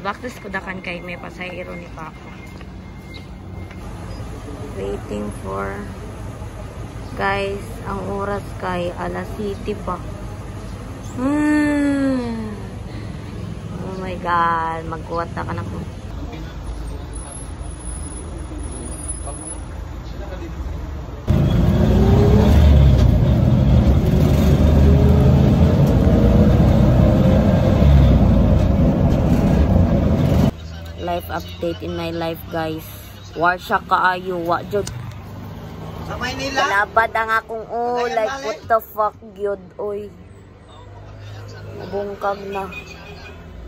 Bakit ko dakan kay may pasahero ni Papa. Waiting for guys, ang oras kay alas 7 pa. Oh my god, magkuwat na ka na ko. Life update in my life, guys. Warsha kaayo, wajud. Sa Maynila. Labad ang akong like what the fuck gyud oy. Nabungkag na.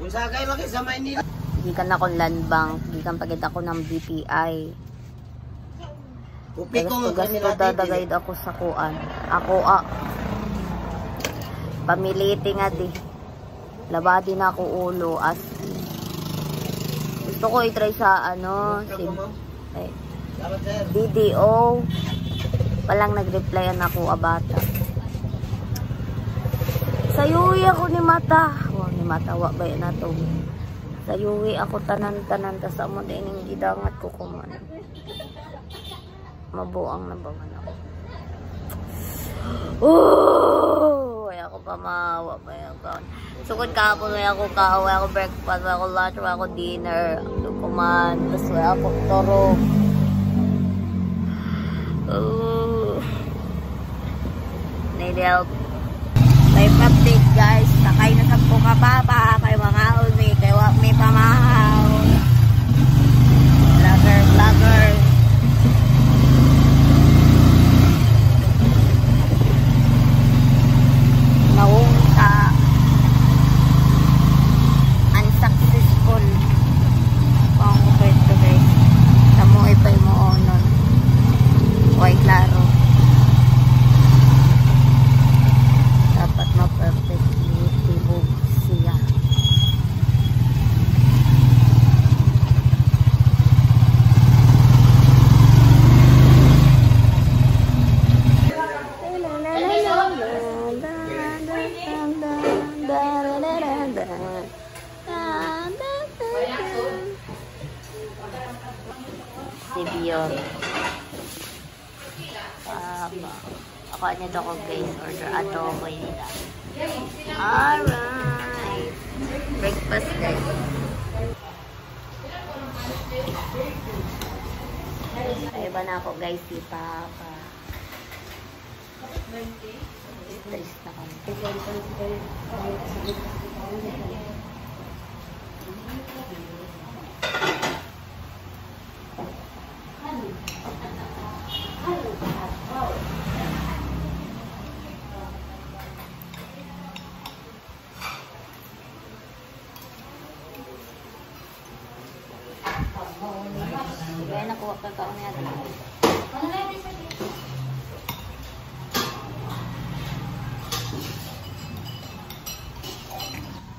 Unsa kay laki sa Maynila? Gikan ako land bank, gikan pagit ako ng BPI. Upi ko gasto dadagayad ako sa kuan. Ako pamiliti nga di. Labadi na ako ulo as gusto ko i-try sa ano BDO. Walang nag-replyan ako abata. Sayuwi ako ni Mata. Wow, ni Mata wa ba na to. Sayuwi ako tanan-tanan ta sa mo dining gidangat ko kuman. Mabuang na ba man ako. Oh, ay ako pamawa pa yan. Sukod kahapon may ako kaaway ako breakfast, may ako lunch, may ako dinner. Kuman, tapos may ako torog. Need help. Life update guys. Sakay na sa Pukababa. Kay mga uni. Kay may pamahaw. Vlogger. Naungta. Unsuccessful. Pang pwede guys. Namuhay pa yung mo nun. Huwag klaro. Dapat ma-perfectly tibog siya. Sibiyon. Ako nito ko guys, order adobo nila. Alright. Breakfast guys. Ay ba na ako guys si Papa. Stress na kami. Kaya nakuha ka kaon niya.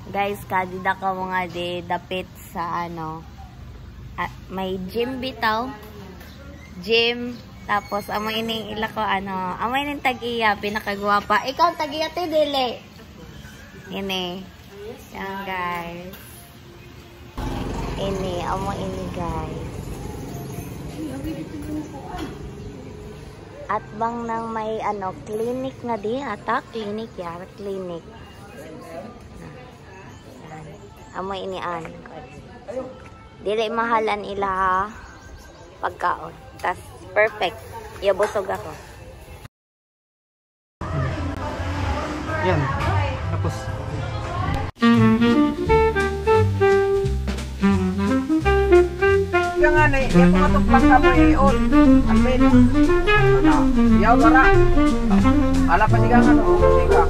Guys, kadida ka mga dapit sa ano. May gym bitaw. Gym. Tapos, amo ining ila ko ano. Amo ining tag-iya. Pinakagwapa. Ikaw tag-iya te dili. Ini. Yan guys. Ini. Amo ini guys. At bang nang may ano clinic na di ata clinic ya clinic. Amo inian. Dili mahalan ila pagkaon. Tas perfect. Yabusog ako. Yan. Tapos yang aneh, yang pematuk sama ion, amin. Ya bara, ala pasigangan, musika.